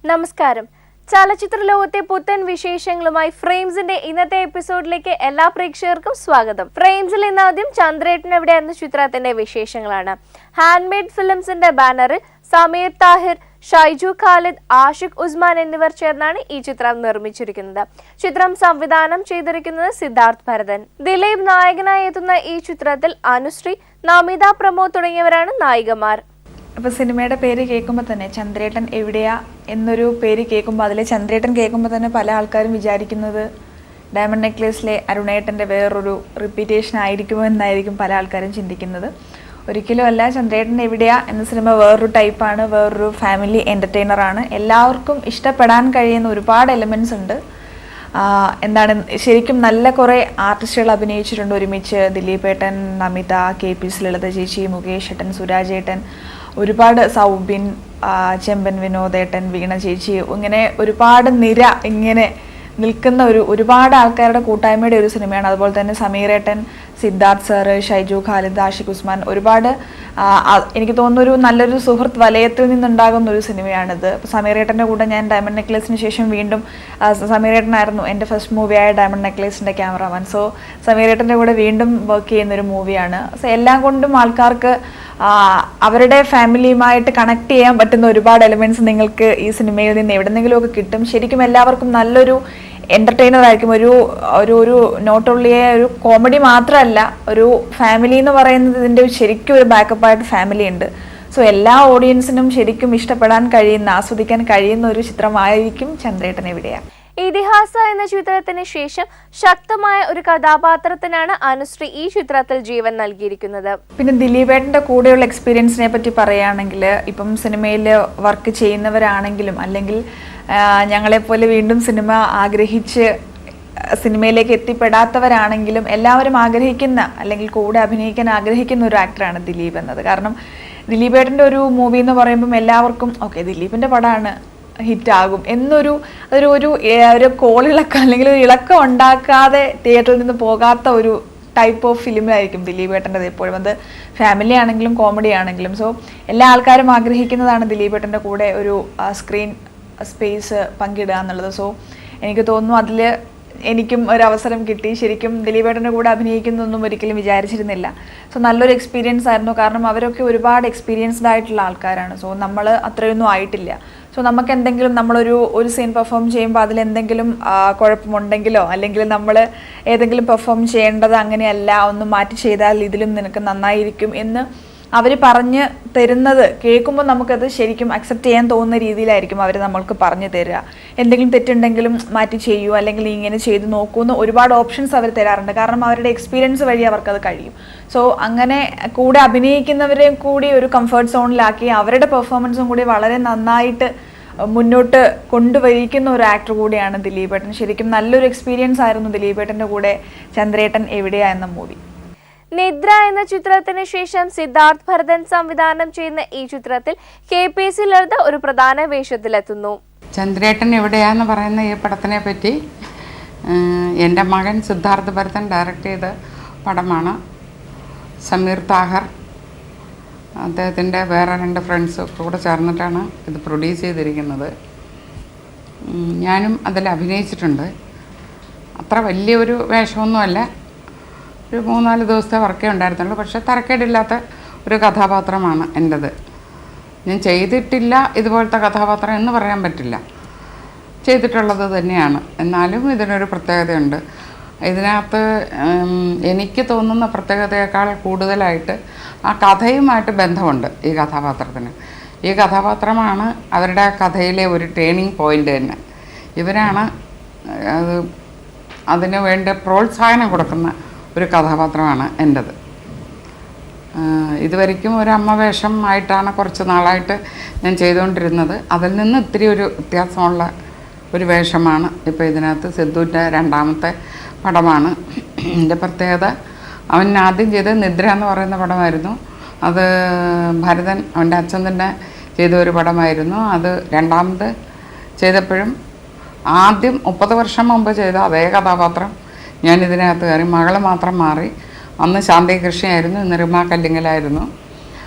നമസ്കാരം. ചലച്ചിത്ര ലോകത്തെ പുത്തൻ വിശേഷങ്ങളുമായി ഫ്രെയിംസിന്റെ ഇന്നത്തെ എപ്പിസോഡിലേക്ക് എല്ലാ പ്രേക്ഷകർക്കും സ്വാഗതം. ഫ്രെയിംസിൽ ഇന്ന് ആദ്യം ചന്ദ്രേട്ടൻ എവിടെ എന്ന ചിത്രത്തിന്റെ വിശേഷങ്ങളാണ്. ഹാൻഡ്മെയ്ഡ് ഫിലിംസിന്റെ ബാനറിൽ സമീർ താഹിർ, ഷൈജു ഖാലിദ്, ആഷിഖ് ഉസ്മാൻ എന്നിവർ ചേർന്നാണ് ഈ ചിത്രം നിർമ്മിച്ചിരിക്കുന്നത്. ചിത്രം സംവിധാനം ചെയ്തിരിക്കുന്നത് സിദ്ധാർത്ഥ് ഭരതൻ. ദിലീപ് നായകനായി എത്തുന്ന ഈ ചിത്രത്തിൽ അനുശ്രീ, നമിത പ്രമോദ് തുടങ്ങിയവരാണ് നായികമാർ. അപ്പോൾ സിനിമയുടെ പേര് കേൾക്കുമ്പോൾ തന്നെ ചന്ദ്രേട്ടൻ എവിടെയാ എന്നൊരു പേര് കേൾക്കുമ്പോൾ അതിലെ ചന്ദ്രേട്ടൻ കേൾക്കുമ്പോൾ തന്നെ പല ആൾക്കാരും വിചാരിക്കുന്നത് ഡയമണ്ട് നെക്ലേസിലെ അരുണേട്ടൻ്റെ വേറൊരു റിപ്പീറ്റേഷൻ ആയിരിക്കുമോ എന്നായിരിക്കും പല ആൾക്കാരും ചിന്തിക്കുന്നത്. ഒരിക്കലും അല്ല. ചന്ദ്രേട്ടൻ എവിടെയാ എന്ന സിനിമ വേറൊരു ടൈപ്പാണ്, വേറൊരു ഫാമിലി എൻ്റർടൈനറാണ്. എല്ലാവർക്കും ഇഷ്ടപ്പെടാൻ കഴിയുന്ന ഒരുപാട് എലിമെൻറ്റ്സ് ഉണ്ട്. ശരിക്കും നല്ല കുറേ ആർട്ടിസ്റ്റുകൾ അഭിനയിച്ചിട്ടുണ്ട് ഒരുമിച്ച്. ദിലീപേട്ടൻ, നമിത, KP ലളിത ചേച്ചി, മുകേഷ് ഏട്ടൻ, സുരാജ് ഏട്ടൻ, ഒരുപാട് സൗബിൻ, ചെമ്പൻ വിനോദേട്ടൻ, വീണ ചേച്ചി, ഇങ്ങനെ ഒരുപാട് നിര ഇങ്ങനെ നിൽക്കുന്ന ഒരുപാട് ആൾക്കാരുടെ കൂട്ടായ്മയുടെ ഒരു സിനിമയാണ്. അതുപോലെ തന്നെ സമീറേട്ടൻ, സിദ്ധാർത്ഥ് സാറ്, ഷൈജു ഖാലിദ്, ആഷിഖ് ഉസ്മാൻ, ഒരുപാട് എനിക്ക് തോന്നുന്നൊരു നല്ലൊരു സുഹൃത്ത് വലയത്തിൽ നിന്നുണ്ടാകുന്ന ഒരു സിനിമയാണിത്. സമീറേട്ടൻ്റെ കൂടെ ഞാൻ ഡയമണ്ട് നെക്ലേസിന് ശേഷം വീണ്ടും സമീറേട്ടനായിരുന്നു എൻ്റെ ഫസ്റ്റ് മൂവിയായ ഡയമണ്ട് നെക്ലേസിൻ്റെ ക്യാമറാമാൻ. സോ സമീറേട്ടൻ്റെ കൂടെ വീണ്ടും വർക്ക് ചെയ്യുന്നൊരു മൂവിയാണ്. സോ എല്ലാം കൊണ്ടും ആൾക്കാർക്ക് അവരുടെ ഫാമിലിയുമായിട്ട് കണക്ട് ചെയ്യാൻ പറ്റുന്ന ഒരുപാട് എലിമെൻറ്റ്സ് നിങ്ങൾക്ക് ഈ സിനിമയിൽ നിന്ന് എവിടെന്നെങ്കിലുമൊക്കെ കിട്ടും. ശരിക്കും എല്ലാവർക്കും നല്ലൊരു എൻ്റർടൈനർ ആയിരിക്കും. ഒരു നോട്ട് ഓൺലി ഒരു കോമഡി മാത്രമല്ല, ഒരു ഫാമിലി എന്ന് പറയുന്നത് ഇതിൻ്റെ ശരിക്കും ഒരു ബാക്കപ്പായിട്ട് ഫാമിലി ഉണ്ട്. സോ എല്ലാ ഓഡിയൻസിനും ശരിക്കും ഇഷ്ടപ്പെടാൻ കഴിയുന്ന, ആസ്വദിക്കാൻ കഴിയുന്ന ഒരു ചിത്രമായിരിക്കും ചന്ദ്രേട്ടൻ എവിടെയാ. ഇതിഹാസ എന്ന ചിത്രത്തിന് ശേഷം ശക്തമായ ഒരു കഥാപാത്രത്തിനാണ് അനുശ്രീ ഈ ചിത്രത്തിൽ ജീവൻ നൽകിയിരിക്കുന്നത്. പിന്നെ ദിലീപേട്ടൻ്റെ കൂടെയുള്ള എക്സ്പീരിയൻസിനെ പറ്റി പറയുകയാണെങ്കിൽ, ഇപ്പം സിനിമയിൽ വർക്ക് ചെയ്യുന്നവരാണെങ്കിലും അല്ലെങ്കിൽ ഞങ്ങളെപ്പോലെ വീണ്ടും സിനിമ ആഗ്രഹിച്ച് സിനിമയിലേക്ക് എത്തിപ്പെടാത്തവരാണെങ്കിലും എല്ലാവരും ആഗ്രഹിക്കുന്ന അല്ലെങ്കിൽ കൂടെ അഭിനയിക്കാൻ ആഗ്രഹിക്കുന്ന ഒരു ആക്ടറാണ് ദിലീപ് എന്നത്. കാരണം ദിലീപേട്ടൻ്റെ ഒരു മൂവി എന്ന് പറയുമ്പം എല്ലാവർക്കും ഓക്കെ ദിലീപിൻ്റെ പടമാണ്, ഹിറ്റാകും എന്നൊരു ഒരു കോളിളക്കം അല്ലെങ്കിൽ ഒരു ഇളക്കം ഉണ്ടാക്കാതെ തിയേറ്ററിൽ നിന്ന് പോകാത്ത ഒരു ടൈപ്പ് ഓഫ് ഫിലിമായിരിക്കും ദിലീപേട്ടൻ്റെത് എപ്പോഴും. അത് ഫാമിലി ആണെങ്കിലും കോമഡി ആണെങ്കിലും. സോ എല്ലാ ആൾക്കാരും ആഗ്രഹിക്കുന്നതാണ് ദിലീപേട്ടൻ്റെ കൂടെ ഒരു സ്ക്രീൻ സ്പേസ് പങ്കിടുക എന്നുള്ളത്. സോ എനിക്ക് തോന്നുന്നു അതിൽ എനിക്കും ഒരു അവസരം കിട്ടി. ശരിക്കും ദിലീപേട്ടൻ്റെ കൂടെ അഭിനയിക്കുന്നതൊന്നും ഒരിക്കലും വിചാരിച്ചിരുന്നില്ല. സോ നല്ലൊരു എക്സ്പീരിയൻസ് ആയിരുന്നു. കാരണം അവരൊക്കെ ഒരുപാട് എക്സ്പീരിയൻസ്ഡ് ആയിട്ടുള്ള ആൾക്കാരാണ്. സോ നമ്മൾ അത്രയൊന്നും ആയിട്ടില്ല. സോ നമുക്ക് എന്തെങ്കിലും ഒരു സീൻ പെർഫോം ചെയ്യുമ്പോൾ അതിലെന്തെങ്കിലും കുഴപ്പമുണ്ടെങ്കിലോ അല്ലെങ്കിൽ നമ്മൾ ഏതെങ്കിലും പെർഫോം ചെയ്യേണ്ടത് അങ്ങനെയല്ല, ഒന്ന് മാറ്റി ചെയ്താൽ ഇതിലും നിനക്ക് നന്നായിരിക്കും എന്ന് അവർ പറഞ്ഞ് തരുന്നത് കേൾക്കുമ്പോൾ നമുക്കത് ശരിക്കും അക്സെപ്റ്റ് ചെയ്യാൻ തോന്നുന്ന രീതിയിലായിരിക്കും അവർ നമ്മൾക്ക് പറഞ്ഞു തരിക. എന്തെങ്കിലും തെറ്റുണ്ടെങ്കിലും മാറ്റി ചെയ്യൂ അല്ലെങ്കിൽ ഇങ്ങനെ ചെയ്ത് നോക്കൂ എന്ന് ഒരുപാട് ഓപ്ഷൻസ് അവർ തരാറുണ്ട്. കാരണം അവരുടെ എക്സ്പീരിയൻസ് വഴി അവർക്കത് കഴിയും. സോ അങ്ങനെ കൂടെ അഭിനയിക്കുന്നവരെയും കൂടി ഒരു കംഫർട്ട് സോണിലാക്കി അവരുടെ പെർഫോമൻസും കൂടി വളരെ നന്നായിട്ട് മുന്നോട്ട് കൊണ്ടുവരിക്കുന്ന ഒരു ആക്ടർ കൂടിയാണ് ദിലീപേട്ടൻ. ശരിക്കും നല്ലൊരു എക്സ്പീരിയൻസ് ആയിരുന്നു ദിലീപേട്ടൻ്റെ കൂടെ ചന്ദ്രേട്ടൻ എവിടെയാ എന്ന മൂവി. നിദ്ര എന്ന ചിത്രത്തിന് ശേഷം സിദ്ധാർത്ഥ് ഭരതൻ സംവിധാനം ചെയ്യുന്ന ഈ ചിത്രത്തിൽ KP ലളിത ഒരു പ്രധാന വേഷത്തിലെത്തുന്നു. ചന്ദ്രേട്ടൻ എവിടെയാന്ന് പറയുന്ന ഈ പടത്തിനെ പറ്റി എൻ്റെ മകൻ സിദ്ധാർത്ഥ് ഭരതൻ ഡയറക്റ്റ് ചെയ്ത പടമാണ്. സമീർ താഹർ അദ്ദേഹത്തിൻ്റെ വേറെ 2 ഫ്രണ്ട്സ് കൂടെ ചേർന്നിട്ടാണ് ഇത് പ്രൊഡ്യൂസ് ചെയ്തിരിക്കുന്നത്. ഞാനും അതിൽ അഭിനയിച്ചിട്ടുണ്ട്. അത്ര വലിയൊരു വേഷമൊന്നുമല്ല, ഒരു 3-4 ദിവസത്തെ വർക്കേ ഉണ്ടായിരുന്നുള്ളൂ. പക്ഷേ തരക്കേടില്ലാത്ത ഒരു കഥാപാത്രമാണ് എൻ്റെത്. ഞാൻ ചെയ്തിട്ടില്ല ഇതുപോലത്തെ കഥാപാത്രം എന്ന് പറയാൻ പറ്റില്ല, ചെയ്തിട്ടുള്ളത് തന്നെയാണ്. എന്നാലും ഇതിനൊരു പ്രത്യേകതയുണ്ട്. ഇതിനകത്ത് എനിക്ക് തോന്നുന്ന പ്രത്യേകതയേക്കാൾ കൂടുതലായിട്ട് ആ കഥയുമായിട്ട് ബന്ധമുണ്ട് ഈ കഥാപാത്രത്തിന്. ഈ കഥാപാത്രമാണ് അവരുടെ കഥയിലെ ഒരു ടേണിംഗ് പോയിൻ്റ് തന്നെ. ഇവരാണ് അതിന് വേണ്ട പ്രോത്സാഹനം കൊടുക്കുന്ന ഒരു കഥാപാത്രമാണ് എൻ്റെത്. ഇതുവരെയ്ക്കും ഒരു അമ്മ വേഷം ആയിട്ടാണ് കുറച്ച് നാളായിട്ട് ഞാൻ ചെയ്തുകൊണ്ടിരുന്നത്. അതിൽ നിന്ന് ഇത്തിരി ഒരു വ്യത്യാസമുള്ള ഒരു വേഷമാണ് ഇപ്പോൾ ഇതിനകത്ത്. സിദ്ധുവിൻ്റെ 2ാമത്തെ പടമാണ്. എൻ്റെ പ്രത്യേകത, അവൻ ആദ്യം ചെയ്തത് നിദ്ര എന്ന് പറയുന്ന പടമായിരുന്നു. അത് ഭരതൻ അവൻ്റെ അച്ഛൻ തന്നെ ചെയ്ത ഒരു പടമായിരുന്നു. അത് 2ാമത് ചെയ്തപ്പോഴും ആദ്യം 30 വർഷം മുമ്പ് ചെയ്ത അതേ കഥാപാത്രം ഞാനിതിനകത്ത് കയറി. മകള് മാത്രം മാറി. അന്ന് ശാന്തി കൃഷ്ണയായിരുന്നു, ഇന്ന് റിമ കല്ലിങ്ങലായിരുന്നു.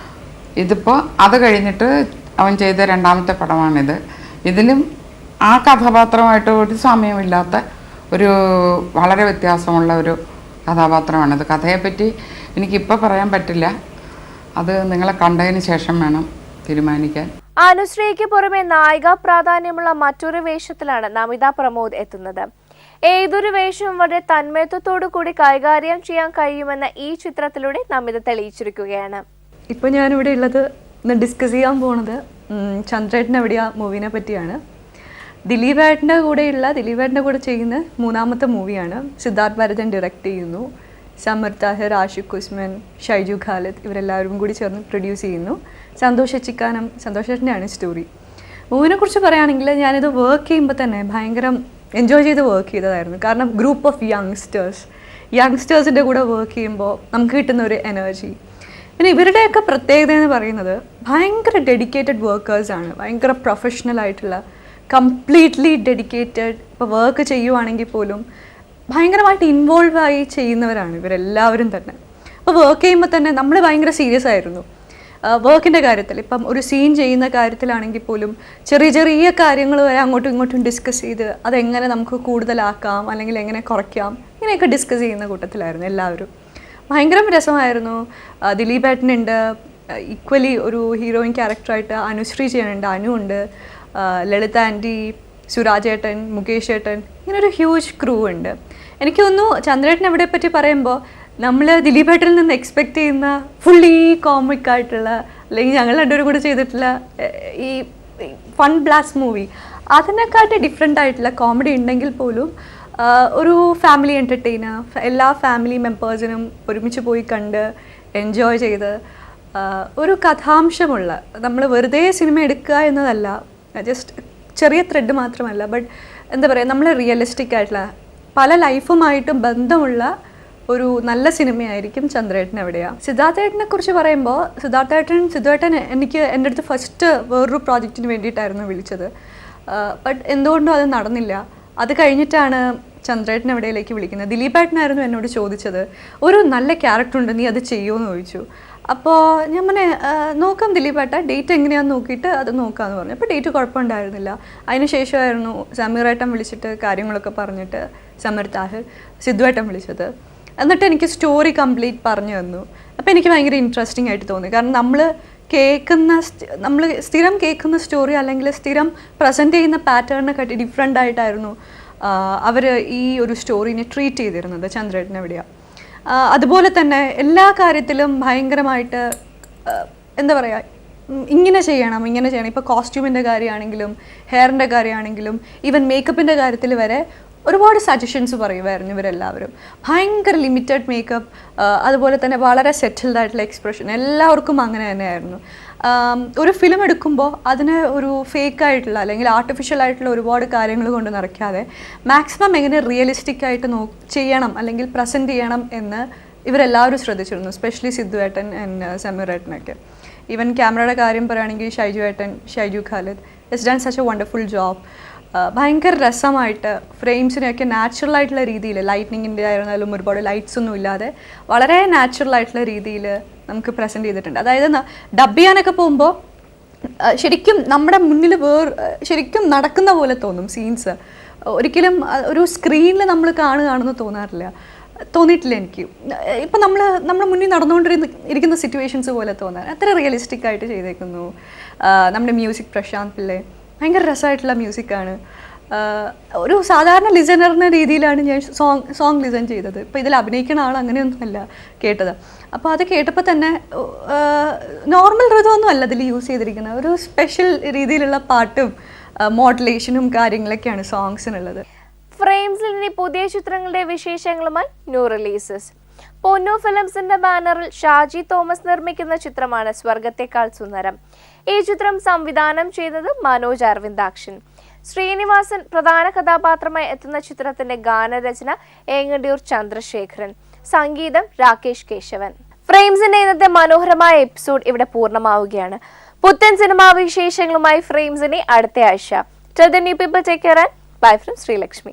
ഇതിപ്പോൾ അത് കഴിഞ്ഞിട്ട് അവൻ ചെയ്ത 2ാമത്തെ പടമാണിത്. ഇതിലും ആ കഥാപാത്രമായിട്ട് ഒരു സാമ്യമില്ലാത്ത ഒരു വളരെ വ്യത്യാസമുള്ള ഒരു കഥാപാത്രമാണിത്. കഥയെപ്പറ്റി എനിക്കിപ്പോൾ പറയാൻ പറ്റില്ല, അത് നിങ്ങളെ കണ്ടതിന് ശേഷം വേണം തീരുമാനിക്കാൻ. അനുശ്രീക്ക് പുറമെ നായിക പ്രാധാന്യമുള്ള മറ്റൊരു വേഷത്തിലാണ് നമിത പ്രമോദ് എത്തുന്നത്. ഏതൊരു വേഷവും വളരെ തന്മയത്വത്തോടു കൂടി കൈകാര്യം ചെയ്യാൻ കഴിയുമെന്ന് ഈ ചിത്രത്തിലൂടെ നമിത തെളിയിച്ചിരിക്കുകയാണ്. ഇപ്പോൾ ഞാനിവിടെ ഉള്ളത് ഡിസ്കസ് ചെയ്യാൻ പോണത് ചന്ദ്രേട്ടൻ എവിടെയാ മൂവിനെ പറ്റിയാണ്. ദിലീപേട്ടൻ്റെ കൂടെ ചെയ്യുന്ന 3ാമത്തെ മൂവിയാണ്. സിദ്ധാർത്ഥ് ഭരതൻ ഡയറക്റ്റ് ചെയ്യുന്നു. സമീർ താഹിർ, ആഷിഖ് ഉസ്മാൻ, ഷൈജു ഖാലിദ് ഇവരെല്ലാവരും കൂടി ചേർന്ന് പ്രൊഡ്യൂസ് ചെയ്യുന്നു. സന്തോഷേട്ടൻ്റെയാണ് സ്റ്റോറി. മൂവിനെ കുറിച്ച് പറയുകയാണെങ്കിൽ ഞാനിത് വർക്ക് ചെയ്യുമ്പോൾ തന്നെ ഭയങ്കര എൻജോയ് ചെയ്ത് വർക്ക് ചെയ്തതായിരുന്നു. കാരണം ഗ്രൂപ്പ് ഓഫ് യങ്സ്റ്റേഴ്സിൻ്റെ കൂടെ വർക്ക് ചെയ്യുമ്പോൾ നമുക്ക് കിട്ടുന്ന ഒരു എനർജി. പിന്നെ ഇവരുടെയൊക്കെ പ്രത്യേകത എന്ന് പറയുന്നത് ഭയങ്കര ഡെഡിക്കേറ്റഡ് വർക്കേഴ്സാണ്. ഭയങ്കര പ്രൊഫഷണൽ ആയിട്ടുള്ള, കംപ്ലീറ്റ്ലി ഡെഡിക്കേറ്റഡ്. ഇപ്പോൾ വർക്ക് ചെയ്യുവാണെങ്കിൽ പോലും ഭയങ്കരമായിട്ട് ഇൻവോൾവ് ആയി ചെയ്യുന്നവരാണ് ഇവരെല്ലാവരും തന്നെ. അപ്പോൾ വർക്ക് ചെയ്യുമ്പോൾ തന്നെ നമ്മൾ ഭയങ്കര സീരിയസ് ആയിരുന്നു വർക്കിൻ്റെ കാര്യത്തിൽ. ഇപ്പം ഒരു സീൻ ചെയ്യുന്ന കാര്യത്തിലാണെങ്കിൽ പോലും ചെറിയ കാര്യങ്ങൾ വരെ അങ്ങോട്ടും ഇങ്ങോട്ടും ഡിസ്കസ് ചെയ്ത് അതെങ്ങനെ നമുക്ക് കൂടുതലാക്കാം അല്ലെങ്കിൽ എങ്ങനെ കുറയ്ക്കാം ഇങ്ങനെയൊക്കെ ഡിസ്കസ് ചെയ്യുന്ന കൂട്ടത്തിലായിരുന്നു എല്ലാവരും. ഭയങ്കര രസമായിരുന്നു. ദിലീപേട്ടനുണ്ട്, ഈക്വലി ഒരു ഹീറോയിൻ ക്യാരക്ടറായിട്ട് അനുശ്രീ ചെയ്യാനുണ്ട്, അനു ഉണ്ട്, ലളിത ആൻറ്റി, സുരാജ് ഏട്ടൻ, മുകേഷ് ഏട്ടൻ, ഇങ്ങനെ ഒരു ഹ്യൂജ് ക്രൂ ഉണ്ട്. എനിക്ക് തോന്നുന്നു ചന്ദ്രേട്ടൻ എവിടെ പറ്റി പറയുമ്പോൾ നമ്മൾ ദിലീപേട്ടനിൽ നിന്ന് എക്സ്പെക്റ്റ് ചെയ്യുന്ന ഫുള്ളി കോമിക് ആയിട്ടുള്ള, അല്ലെങ്കിൽ ഞങ്ങൾ രണ്ടുപേരും കൂടെ ചെയ്തിട്ടുള്ള ഈ ഫൺ ബ്ലാസ്റ്റ് മൂവി അതിനെക്കാട്ടി ഡിഫറെൻ്റ് ആയിട്ടുള്ള കോമഡി ഉണ്ടെങ്കിൽ പോലും ഒരു ഫാമിലി എൻ്റർടൈനർ, എല്ലാ ഫാമിലി മെമ്പേഴ്സിനും ഒരുമിച്ച് പോയി കണ്ട് എൻജോയ് ചെയ്ത് ഒരു കഥാംശമുള്ള, നമ്മൾ വെറുതെ സിനിമ എടുക്കുക എന്നതല്ല, ജസ്റ്റ് ചെറിയ ത്രെഡ് മാത്രമല്ല, ബട്ട് എന്താ പറയുക, നമ്മൾ റിയലിസ്റ്റിക് ആയിട്ടുള്ള പല ലൈഫുമായിട്ടും ബന്ധമുള്ള ഒരു നല്ല സിനിമയായിരിക്കും ചന്ദ്രേട്ടൻ എവിടെയാ. സിദ്ധാർത്ഥേട്ടനെ കുറിച്ച് പറയുമ്പോൾ സിദ്ധുവേട്ടൻ എനിക്ക് എൻ്റെ അടുത്ത് ഫസ്റ്റ് വേറൊരു പ്രോജക്റ്റിന് വേണ്ടിയിട്ടായിരുന്നു വിളിച്ചത്. ബട്ട് എന്തുകൊണ്ടും അത് നടന്നില്ല. അത് കഴിഞ്ഞിട്ടാണ് ചന്ദ്രേട്ടൻ എവിടെയിലേക്ക് വിളിക്കുന്നത്. ദിലീപേട്ടനായിരുന്നു എന്നോട് ചോദിച്ചത്, ഒരു നല്ല ക്യാരക്ടർ ഉണ്ട്, നീ അത് ചെയ്യുമെന്ന് ചോദിച്ചു. അപ്പോൾ ഞാൻ പറഞ്ഞേ നോക്കാം ദിലീപേട്ട, ഡേറ്റ് എങ്ങനെയാണെന്ന് നോക്കിയിട്ട് അത് നോക്കാമെന്ന് പറഞ്ഞു. അപ്പോൾ ഡേറ്റ് കുഴപ്പമുണ്ടായിരുന്നില്ല. അതിന് ശേഷമായിരുന്നു സമീറേട്ടൻ വിളിച്ചിട്ട് കാര്യങ്ങളൊക്കെ പറഞ്ഞിട്ട്, സമീർ താഹിർ, സിദ്ധുവേട്ടൻ വിളിച്ചത്. എന്നിട്ട് എനിക്ക് സ്റ്റോറി കംപ്ലീറ്റ് പറഞ്ഞു തന്നു. അപ്പോൾ എനിക്ക് ഭയങ്കര ഇൻട്രസ്റ്റിംഗ് ആയിട്ട് തോന്നി. കാരണം നമ്മൾ സ്ഥിരം കേൾക്കുന്ന സ്റ്റോറി അല്ലെങ്കിൽ സ്ഥിരം പ്രസൻറ്റ് ചെയ്യുന്ന പാറ്റേണിനെക്കാട്ടി ഡിഫറെൻ്റ് ആയിട്ടായിരുന്നു അവർ ഈ ഒരു സ്റ്റോറീനെ ട്രീറ്റ് ചെയ്തിരുന്നത് ചന്ദ്രേട്ടൻ എവിടെയാണ്. അതുപോലെ തന്നെ എല്ലാ കാര്യത്തിലും ഭയങ്കരമായിട്ട് എന്താ പറയുക, ഇങ്ങനെ ചെയ്യണം. ഇപ്പോൾ കോസ്റ്റ്യൂമിൻ്റെ കാര്യമാണെങ്കിലും ഹെയറിൻ്റെ കാര്യമാണെങ്കിലും ഈവൻ മേക്കപ്പിൻ്റെ കാര്യത്തിൽ വരെ ഒരുപാട് സജഷൻസ് പറയുമായിരുന്നു ഇവരെല്ലാവരും. ഭയങ്കര ലിമിറ്റഡ് മേക്കപ്പ്, അതുപോലെ തന്നെ വളരെ സെറ്റിൽഡ് ആയിട്ടുള്ള എക്സ്പ്രഷൻ, എല്ലാവർക്കും അങ്ങനെ തന്നെയായിരുന്നു. ഒരു ഫിലിം എടുക്കുമ്പോൾ അതിന് ഒരു ഫേക്കായിട്ടുള്ള അല്ലെങ്കിൽ ആർട്ടിഫിഷ്യൽ ആയിട്ടുള്ള ഒരുപാട് കാര്യങ്ങൾ കൊണ്ട് നിറയ്ക്കാതെ മാക്സിമം എങ്ങനെ റിയലിസ്റ്റിക് ആയിട്ട് ചെയ്യണം അല്ലെങ്കിൽ പ്രസൻറ്റ് ചെയ്യണം എന്ന് ഇവരെല്ലാവരും ശ്രദ്ധിച്ചിരുന്നു. സ്പെഷ്യലി സിദ്ധുവേട്ടൻ ആൻഡ് സമീറേട്ടനൊക്കെ. ഈവൻ ക്യാമറയുടെ കാര്യം പറയുകയാണെങ്കിൽ Shaiju Khalid has done such a wonderful job. ഭയങ്കര രസമായിട്ട് ഫ്രെയിംസിനെയൊക്കെ നാച്ചുറൽ ആയിട്ടുള്ള രീതിയിൽ, ലൈറ്റ്നിങ്ങിൻ്റെ ആയിരുന്നാലും ഒരുപാട് ലൈറ്റ്സ് ഒന്നും ഇല്ലാതെ വളരെ നാച്ചുറൽ ആയിട്ടുള്ള രീതിയിൽ നമുക്ക് പ്രസൻറ്റ് ചെയ്തിട്ടുണ്ട്. അതായത് ഡബ് ചെയ്യാനൊക്കെ പോകുമ്പോൾ ശരിക്കും നമ്മുടെ മുന്നിൽ ശരിക്കും നടക്കുന്ന പോലെ തോന്നും സീൻസ്. ഒരിക്കലും ഒരു സ്ക്രീനിൽ നമ്മൾ കാണുകയാണെന്ന് തോന്നിയിട്ടില്ല എനിക്ക്. ഇപ്പം നമ്മുടെ മുന്നിൽ നടന്നുകൊണ്ടിരിക്കുന്ന സിറ്റുവേഷൻസ് പോലെ തോന്നാൻ അത്ര റിയലിസ്റ്റിക് ആയിട്ട് ചെയ്തേക്കുന്നു. നമ്മുടെ മ്യൂസിക് പ്രശാന്ത് പിള്ളെ, ഭയങ്കര രസമായിട്ടുള്ള മ്യൂസിക്കാണ്. ഒരു സാധാരണ ലിസണറിൻ്റെ രീതിയിലാണ് ഞാൻ സോങ് ലിസൺ ചെയ്തത്. ഇപ്പോൾ ഇതിൽ അഭിനയിക്കുന്ന ആൾ അങ്ങനെയൊന്നുമല്ല കേട്ടത്. അപ്പോൾ അത് കേട്ടപ്പോൾ തന്നെ നോർമൽ ഋതമൊന്നും അല്ല ഇതിൽ യൂസ് ചെയ്തിരിക്കുന്നത്. ഒരു സ്പെഷ്യൽ രീതിയിലുള്ള പാട്ടും മോഡുലേഷനും കാര്യങ്ങളൊക്കെയാണ് സോങ്സിനുള്ളത്. ഫ്രെയിംസിൽ ഇനി പുതിയ ചിത്രങ്ങളുടെ വിശേഷങ്ങളുമായി ന്യൂ റിലീസസ്. പൊന്നു ഫിലിംസിന്റെ ബാനറിൽ ഷാജി തോമസ് നിർമ്മിക്കുന്ന ചിത്രമാണ് സ്വർഗത്തെക്കാൾ സുന്ദരം. ഈ ചിത്രം സംവിധാനം ചെയ്തത് മനോജ് അരവിന്ദാക്ഷൻ. ശ്രീനിവാസൻ പ്രധാന കഥാപാത്രമായി എത്തുന്ന ചിത്രത്തിന്റെ ഗാനരചന ഏങ്ങണ്ടിയൂർ ചന്ദ്രശേഖരൻ, സംഗീതം രാകേഷ് കേശവൻ. ഫ്രെയിംസിന്റെ ഇന്നത്തെ മനോഹരമായ എപ്പിസോഡ് ഇവിടെ പൂർണ്ണമാവുകയാണ്. പുത്തൻ സിനിമാ വിശേഷങ്ങളുമായി ഫ്രെയിംസിനെ അടുത്ത ആഴ്ച. Till then, you people take care and bye from Sri Lakshmi.